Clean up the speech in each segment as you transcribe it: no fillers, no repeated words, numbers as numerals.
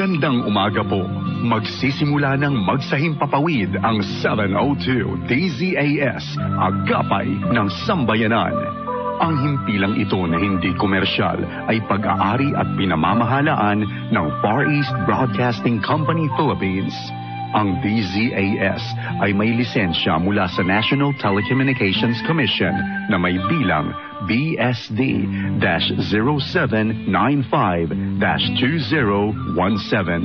Magandang umaga po. Magsisimula ng magsahimpapawid ang 702 DZAS, Agapay ng Sambayanan. Ang himpilang ito na hindi komersyal ay pag-aari at pinamamahalaan ng Far East Broadcasting Company Philippines. Ang DZAS ay may lisensya mula sa National Telecommunications Commission na may bilang BSD-0795-2017.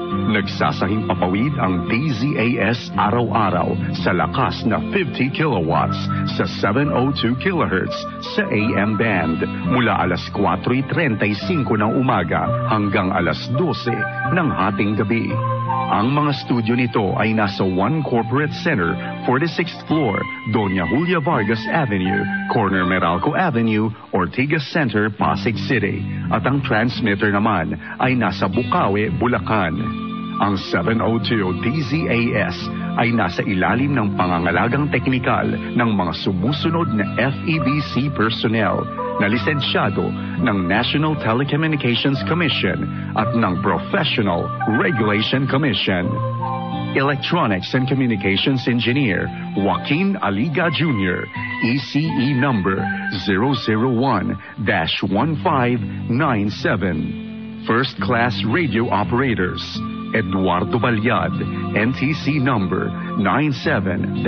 Nagsasahimpapawid ang DZAS araw-araw sa lakas na 50 kilowatts sa 702 kHz sa AM band mula alas 4:35 ng umaga hanggang alas 12 ng hating gabi. Ang mga studio nito ay nasa One Corporate Center, 46th floor, Doña Julia Vargas Avenue, corner Meralco Avenue, Ortigas Center, Pasig City. At ang transmitter naman ay nasa Bukawi, Bulacan. Ang 702 DZAS ay nasa ilalim ng pangangalagang teknikal ng mga sumusunod na FEBC personnel na lisensyado ng National Telecommunications Commission at ng Professional Regulation Commission. Electronics and Communications Engineer Joaquin Aliga Jr., ECE number 001-1597. First Class Radio Operators Eduardo Balyad, NTC number 97-1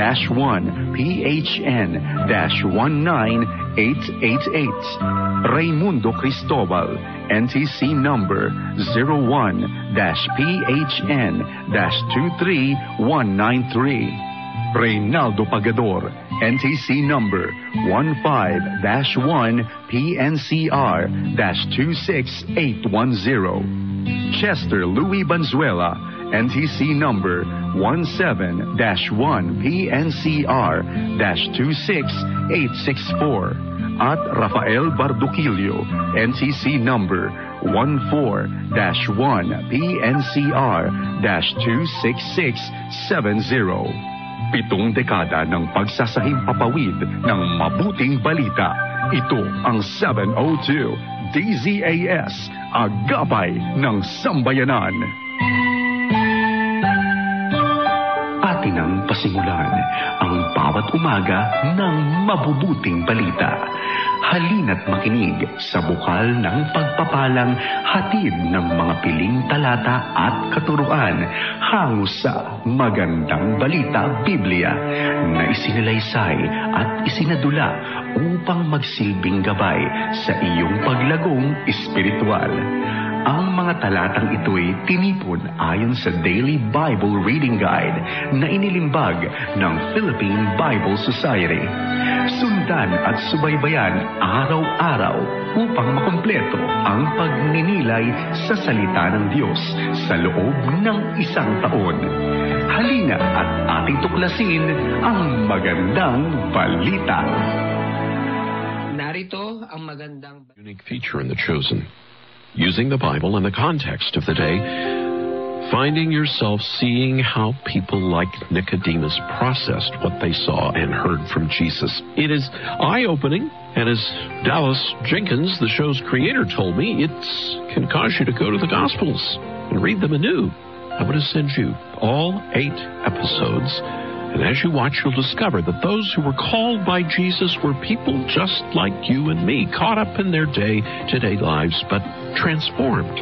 PHN-19888. Raimundo Cristobal, NTC number 01-PHN-23193. Reynaldo Pagador, NTC number 15-1 PNCR-26810. Chester Louis Banzuela, NTC number 17-1 PNCR-26864. At Rafael Barduquillo, NTC number 14-1 PNCR-26670. 7 dekada ng pagsasahimpapawid ng mabuting balita. Ito ang 702 DZAS, Agapay ng Sambayanan. Atin ang pasimulan ang bawat umaga ng mabubuting balita. Halina't makinig sa bukal ng pagpapalang hatid ng mga piling talata at katuruan hango sa magandang balita Biblia na isinalaysay at isinadula upang magsilbing gabay sa iyong paglagong espiritual. Ang mga talatang ito'y tinipon ayon sa Daily Bible Reading Guide na inilimbag ng Philippine Bible Society. Sundan at subaybayan araw-araw upang makumpleto ang pagninilay sa salita ng Diyos sa loob ng isang taon. Halina at ating tuklasin ang magandang balita. Narito ang magandang unique feature in The Chosen. Using the Bible in the context of the day, finding yourself seeing how people like Nicodemus processed what they saw and heard from Jesus. It is eye-opening, and as Dallas Jenkins, the show's creator, told me, it can cause you to go to the Gospels and read them anew. I'm going to send you all 8 episodes, and as you watch, you'll discover that those who were called by Jesus were people just like you and me, caught up in their day-to-day lives, but transformed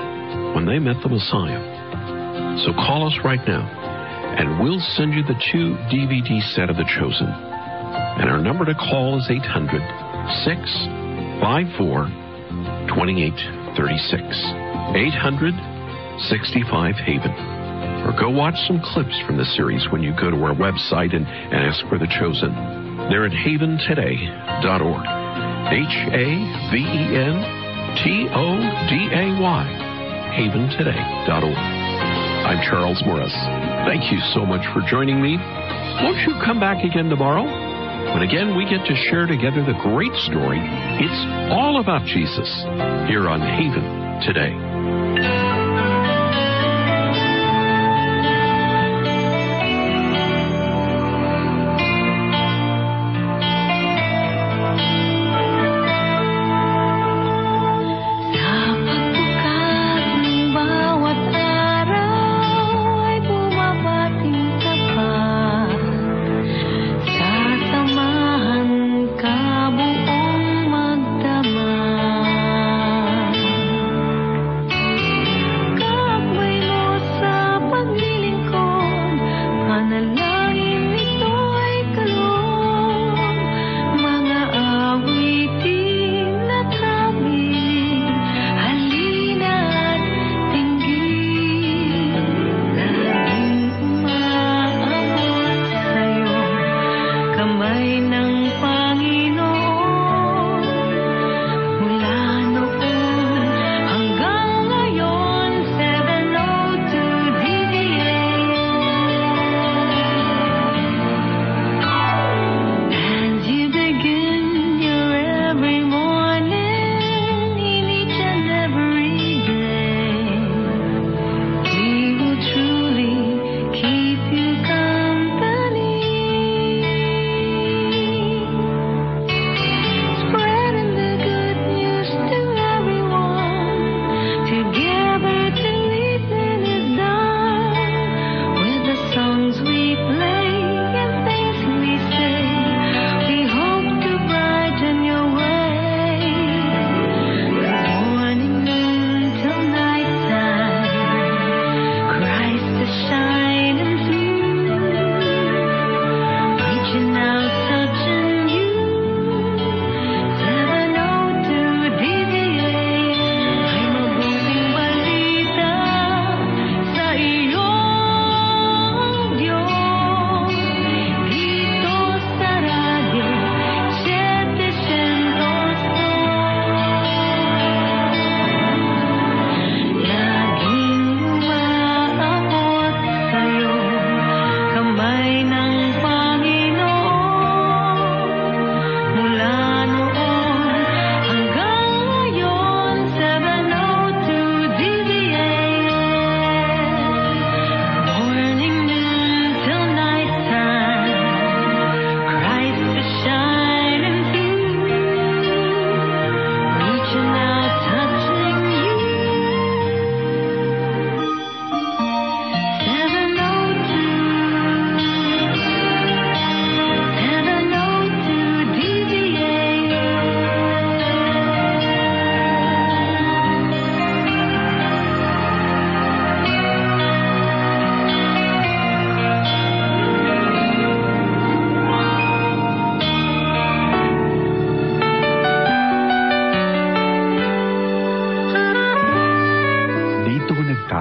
when they met the Messiah. So call us right now, and we'll send you the 2 DVD set of The Chosen. And our number to call is 800-654-2836. 800-65-HAVEN. Or go watch some clips from the series when you go to our website and ask for The Chosen. They're at haventoday.org. HAVENTODAY. haventoday.org. I'm Charles Morris. Thank you so much for joining me. Won't you come back again tomorrow? When again we get to share together the great story. It's all about Jesus here on Haven Today. Sa pagbukas ng bawat araw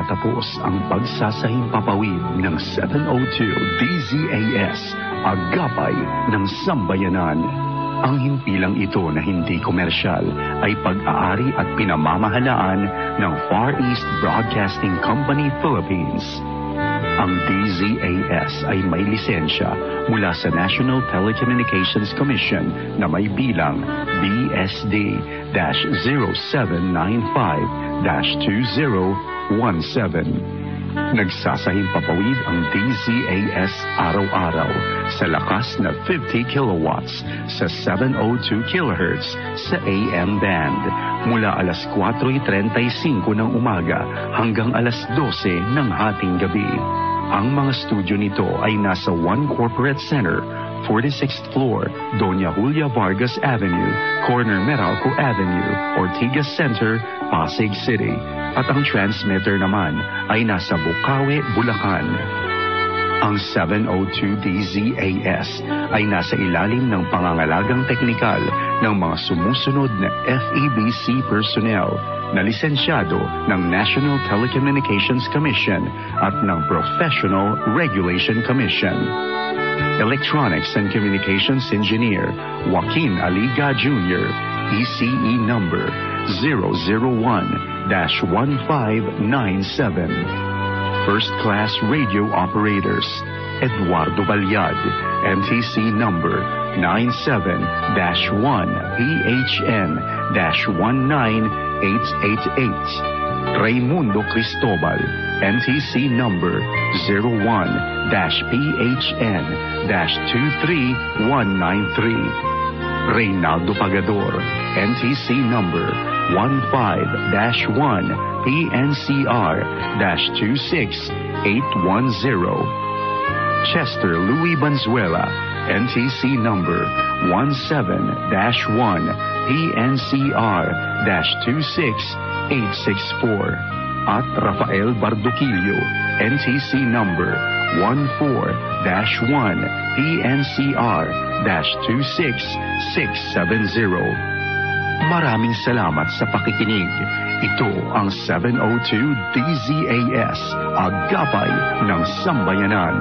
nagtatapos ang pagsasahimpapawid ng 702 DZAS, Agapay ng Sambayanan. Ang himpilang ito na hindi komersyal ay pag-aari at pinamamahalaan ng Far East Broadcasting Company Philippines. Ang DZAS ay may lisensya mula sa National Telecommunications Commission na may bilang BSD-0795-2017. Nagsasahimpapawid ang DZAS araw-araw sa lakas na 50 kilowatts sa 702 kHz sa AM band mula alas 4:35 ng umaga hanggang alas 12 ng hating gabi. Ang mga studio nito ay nasa One Corporate Center, 46th floor, Doña Julia Vargas Avenue, corner Meralco Avenue, Ortigas Center, Pasig City. At ang transmitter naman ay nasa Bukawi, Bulacan. Ang 702 DZAS ay nasa ilalim ng pangangalagang teknikal ng mga sumusunod na FEBC personnel na lisensyado ng National Telecommunications Commission at ng Professional Regulation Commission. Electronics and Communications Engineer Joaquin Aliga Jr., ECE number 001-1597. First Class Radio Operators Eduardo Balyad, NTC number 97-1PHN-19888. Raimundo Cristobal, NTC number 01-PHN-23193. Reynaldo Pagador, NTC number 15-1-PNCR-26810. Chester Louis Banzuela, NTC number 17-1-PNCR-26864. At Rafael Barduquillo, NTC number 14-1-PNCR-26670. Maraming salamat sa pakikinig. Ito ang 702 DZAS, Agapay ng Sambayanan.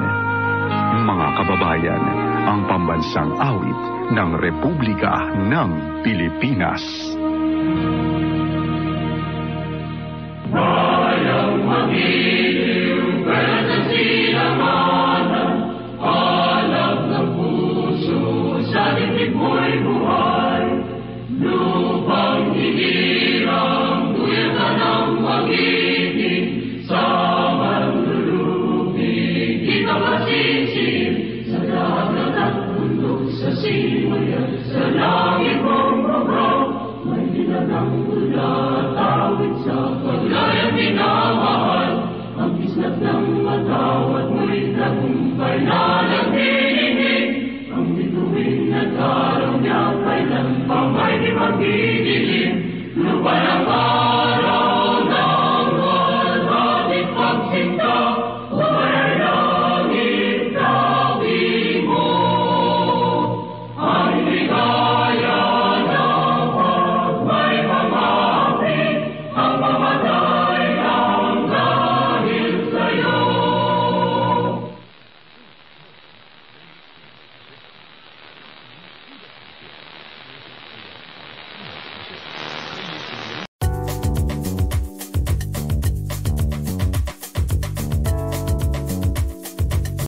Mga kababayan, ang pambansang awit ng Republika ng Pilipinas. Bayang magiliw, pwede sa sinamanan, alam ng puso, sa dibdib mo'y buhay. Lupang hinirang, tuya ka ng magiging, sa manlulupig, di ka masisin, sa dagat at bundok, sa simayan, sa langit mong mabraw, may nilalang ulat, awit sa paglayang minamahal, ang kislat ng matawad mo'y tagumpay na naghihingi, ang bituin at araw niya kailan pa may di magdidilim, lupa ng araw.